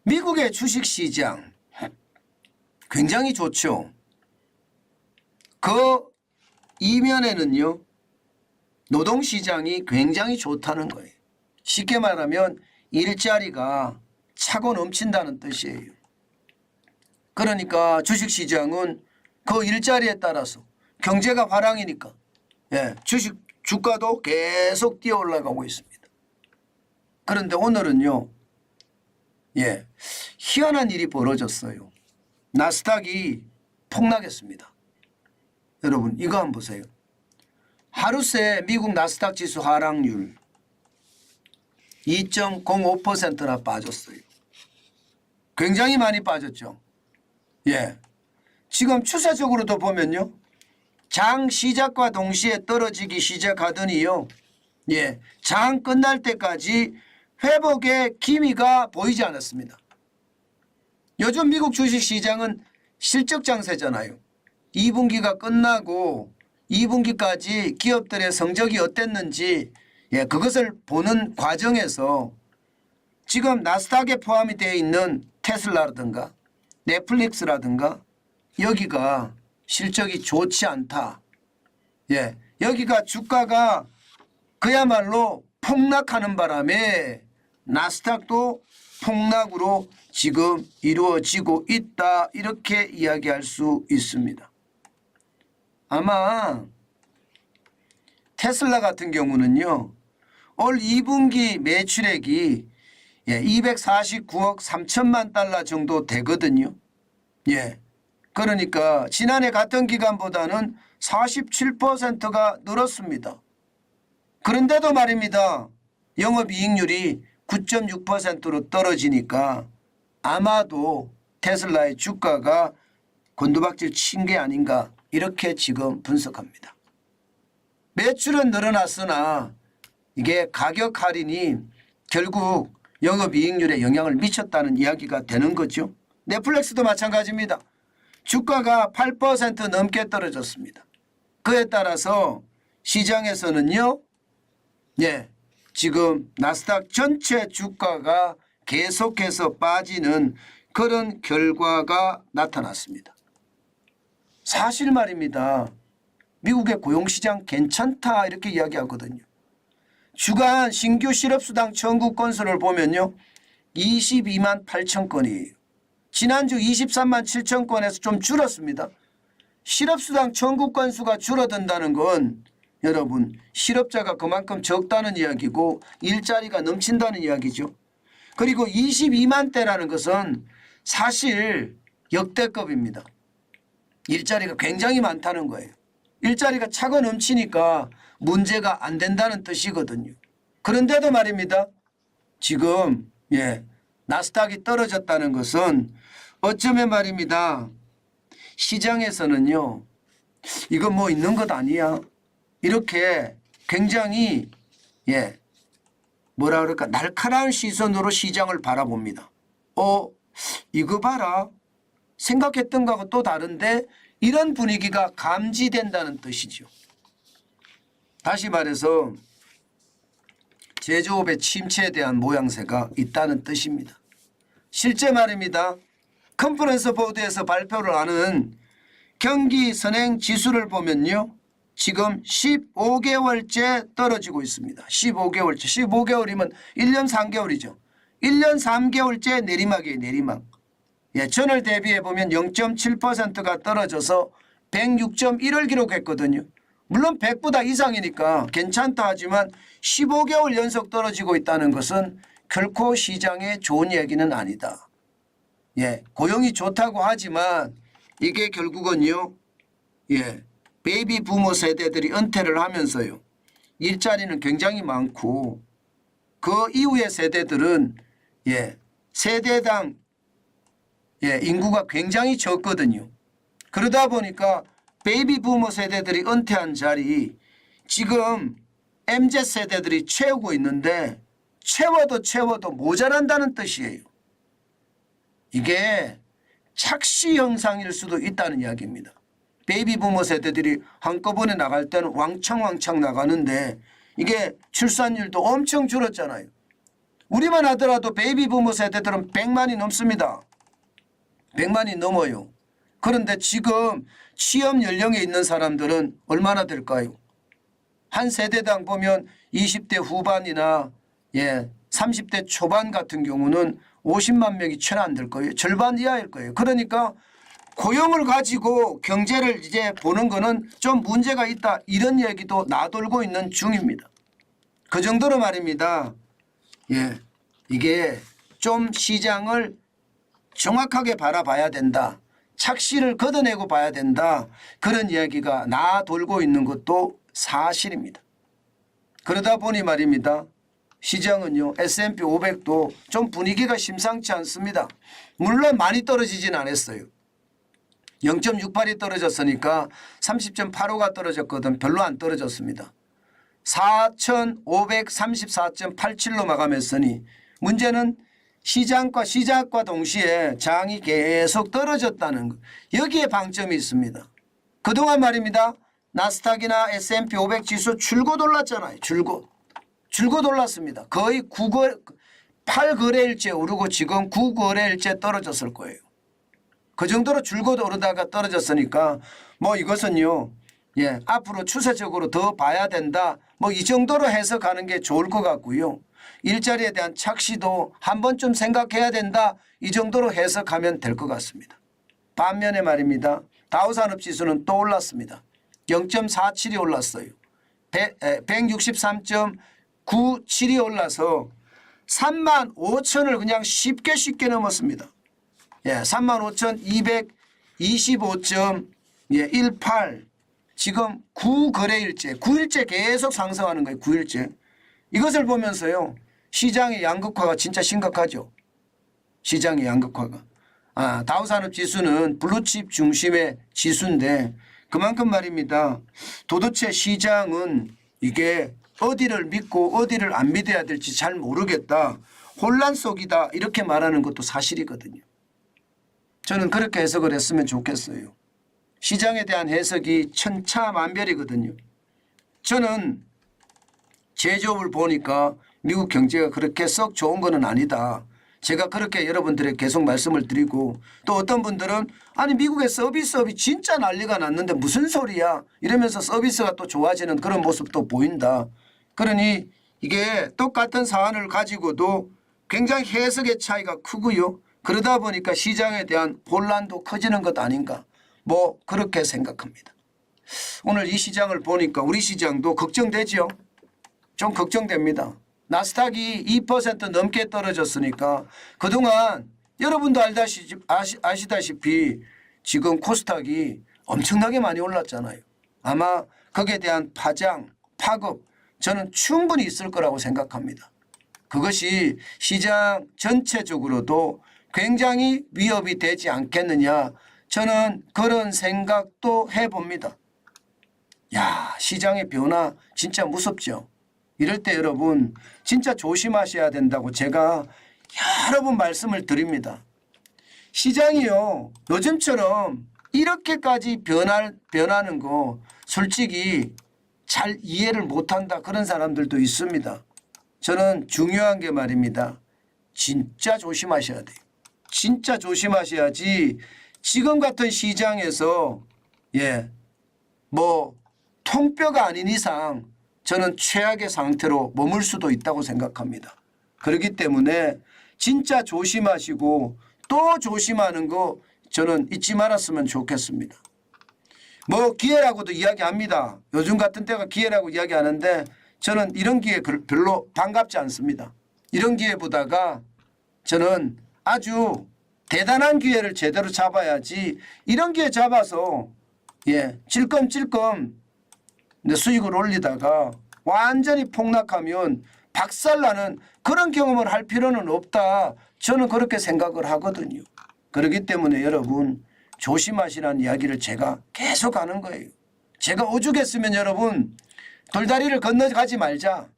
미국의 주식시장 굉장히 좋죠. 그 이면에는요, 노동시장이 굉장히 좋다는 거예요. 쉽게 말하면 일자리가 차고 넘친다는 뜻이에요. 그러니까 주식시장은 그 일자리에 따라서 경제가 화랑이니까 주식 주가도 계속 뛰어 올라가고 있습니다. 그런데 오늘은요, 희한한 일이 벌어졌어요. 나스닥이 폭락했습니다. 여러분 이거 한번 보세요. 하루 새 미국 나스닥 지수 하락률 2.05%나 빠졌어요. 굉장히 많이 빠졌죠. 지금 추세적으로도 보면요, 장 시작과 동시에 떨어지기 시작하더니요, 장 끝날 때까지 회복의 기미가 보이지 않았습니다. 요즘 미국 주식시장은 실적 장세잖아요. 2분기가 끝나고 2분기까지 기업들의 성적이 어땠는지 그것을 보는 과정에서 지금 나스닥에 포함이 되어 있는 테슬라라든가 넷플릭스라든가 여기가 실적이 좋지 않다. 여기가 주가가 그야말로 폭락하는 바람에 나스닥도 폭락으로 지금 이루어지고 있다. 이렇게 이야기할 수 있습니다. 아마 테슬라 같은 경우는요, 올 2분기 매출액이 249억 3천만 달러 정도 되거든요. 그러니까 지난해 같은 기간보다는 47%가 늘었습니다. 그런데도 말입니다, 영업이익률이 9.6%로 떨어지니까 아마도 테슬라의 주가가 곤두박질 친 게 아닌가 이렇게 지금 분석합니다. 매출은 늘어났으나 이게 가격 할인이 결국 영업이익률에 영향을 미쳤다는 이야기가 되는 거죠. 넷플릭스도 마찬가지입니다. 주가가 8% 넘게 떨어졌습니다. 그에 따라서 시장에서는요, 지금 나스닥 전체 주가가 계속해서 빠지는 그런 결과가 나타났습니다. 사실 말입니다, 미국의 고용시장 괜찮다 이렇게 이야기하거든요. 주간 신규 실업수당 청구 건수를 보면요, 22만 8천 건이에요. 지난주 23만 7천 건에서 좀 줄었습니다. 실업수당 청구 건수가 줄어든다는 건 여러분 실업자가 그만큼 적다는 이야기고 일자리가 넘친다는 이야기죠. 그리고 22만 대라는 것은 사실 역대급입니다. 일자리가 굉장히 많다는 거예요. 일자리가 차고 넘치니까 문제가 안 된다는 뜻이거든요. 그런데도 말입니다, 지금 나스닥이 떨어졌다는 것은 어쩌면 말입니다, 시장에서는요, 이거 뭐 있는 것 아니야 이렇게 굉장히 뭐라 그럴까, 날카로운 시선으로 시장을 바라봅니다. 이거 봐라, 생각했던 거하고 또 다른데, 이런 분위기가 감지된다는 뜻이죠. 다시 말해서 제조업의 침체에 대한 모양새가 있다는 뜻입니다. 실제 말입니다, 컨퍼런스 보드에서 발표를 하는 경기 선행 지수를 보면요, 지금 15개월째 떨어지고 있습니다. 15개월째. 15개월이면 1년 3개월이죠. 1년 3개월째 내리막이에요. 내리막. 전월 대비해 보면 0.7%가 떨어져서 106.1을 기록했거든요. 물론 100보다 이상이니까 괜찮다 하지만 15개월 연속 떨어지고 있다는 것은 결코 시장에 좋은 얘기는 아니다. 고용이 좋다고 하지만 이게 결국은요, 베이비 부모 세대들이 은퇴를 하면서요, 일자리는 굉장히 많고 그 이후의 세대들은 세대당 인구가 굉장히 적거든요. 그러다 보니까 베이비 부모 세대들이 은퇴한 자리 지금 MZ 세대들이 채우고 있는데 채워도 모자란다는 뜻이에요. 이게 착시 현상일 수도 있다는 이야기입니다. 베이비 부모 세대들이 한꺼번에 나갈 때는 왕창 나가는데 이게 출산율도 엄청 줄었잖아요. 우리만 하더라도 베이비 부모 세대들은 100만이 넘습니다. 100만이 넘어요. 그런데 지금 취업 연령에 있는 사람들은 얼마나 될까요? 한 세대당 보면 20대 후반이나 30대 초반 같은 경우는 50만 명이 채 안 될 거예요. 절반 이하일 거예요. 그러니까 고용을 가지고 경제를 이제 보는 거는 좀 문제가 있다. 이런 얘기도 나돌고 있는 중입니다. 그 정도로 말입니다. 이게 좀 시장을 정확하게 바라봐야 된다. 착시를 걷어내고 봐야 된다. 그런 이야기가 나돌고 있는 것도 사실입니다. 그러다 보니 말입니다. 시장은요, S&P 500도 좀 분위기가 심상치 않습니다. 물론 많이 떨어지진 않았어요. 0.68이 떨어졌으니까 30.85가 떨어졌거든. 별로 안 떨어졌습니다. 4,534.87로 마감했으니 문제는 시작과 동시에 장이 계속 떨어졌다는 것. 여기에 방점이 있습니다. 그동안 말입니다. 나스닥이나 S&P 500 지수 줄곧 올랐잖아요. 줄곧 올랐습니다. 거의 8거래일째 오르고 지금 9거래일째 떨어졌을 거예요. 그 정도로 줄곧 오르다가 떨어졌으니까 뭐 이것은요. 앞으로 추세적으로 더 봐야 된다. 뭐 이 정도로 해석하는 게 좋을 것 같고요. 일자리에 대한 착시도 한 번쯤 생각해야 된다. 이 정도로 해석하면 될 것 같습니다. 반면에 말입니다. 다우산업지수는 또 올랐습니다. 0.47이 올랐어요. 163.97이 올라서 35,000을 그냥 쉽게 넘었습니다. 35,225.18 지금 9일째 계속 상승하는 거예요. 9일째. 이것을 보면서요. 시장의 양극화가 진짜 심각하죠. 시장의 양극화가. 다우산업지수는 블루칩 중심의 지수인데 그만큼 말입니다. 도대체 시장은 이게 어디를 믿고 어디를 안 믿어야 될지 잘 모르겠다. 혼란 속이다. 이렇게 말하는 것도 사실이거든요. 저는 그렇게 해석을 했으면 좋겠어요. 시장에 대한 해석이 천차만별이거든요. 저는 제조업을 보니까 미국 경제가 그렇게 썩 좋은 건 아니다. 제가 그렇게 여러분들에게 계속 말씀을 드리고 또 어떤 분들은 아니 미국의 서비스업이 진짜 난리가 났는데 무슨 소리야 이러면서 서비스가 또 좋아지는 그런 모습도 보인다. 그러니 이게 똑같은 사안을 가지고도 굉장히 해석의 차이가 크고요. 그러다 보니까 시장에 대한 혼란도 커지는 것 아닌가 뭐 그렇게 생각합니다. 오늘 이 시장을 보니까 우리 시장도 걱정되죠. 좀 걱정됩니다. 나스닥이 2% 넘게 떨어졌으니까 그동안 여러분도 아시다시피 지금 코스닥이 엄청나게 많이 올랐잖아요. 아마 거기에 대한 파급 저는 충분히 있을 거라고 생각합니다. 그것이 시장 전체적으로도 굉장히 위협이 되지 않겠느냐 저는 그런 생각도 해봅니다. 시장의 변화 진짜 무섭죠. 이럴 때 여러분 진짜 조심하셔야 된다고 제가 여러 번 말씀을 드립니다. 시장이요. 요즘처럼 이렇게까지 변하는 거 솔직히 잘 이해를 못한다 그런 사람들도 있습니다. 저는 중요한 게 말입니다. 진짜 조심하셔야 돼요. 진짜 조심하셔야지 지금 같은 시장에서 뭐 통뼈가 아닌 이상 저는 최악의 상태로 머물 수도 있다고 생각합니다. 그렇기 때문에 진짜 조심하시고 또 조심하는 거 저는 잊지 말았으면 좋겠습니다. 뭐 기회라고도 이야기합니다. 요즘 같은 때가 기회라고 이야기하는데 저는 이런 기회 별로 반갑지 않습니다. 이런 기회보다가 저는 아주 대단한 기회를 제대로 잡아야지 이런 기회 잡아서 찔끔찔끔 수익을 올리다가 완전히 폭락하면 박살나는 그런 경험을 할 필요는 없다. 저는 그렇게 생각을 하거든요. 그렇기 때문에 여러분 조심하시라는 이야기를 제가 계속 하는 거예요. 제가 오죽했으면 여러분 돌다리를 건너가지 말자.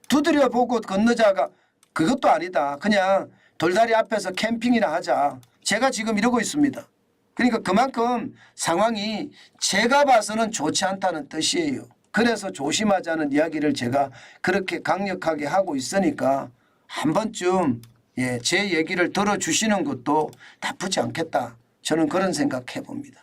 두드려 보고 건너자가 그것도 아니다. 그냥 돌다리 앞에서 캠핑이나 하자. 제가 지금 이러고 있습니다. 그러니까 그만큼 상황이 제가 봐서는 좋지 않다는 뜻이에요. 그래서 조심하자는 이야기를 제가 그렇게 강력하게 하고 있으니까 한 번쯤 제 얘기를 들어주시는 것도 나쁘지 않겠다. 저는 그런 생각해 봅니다.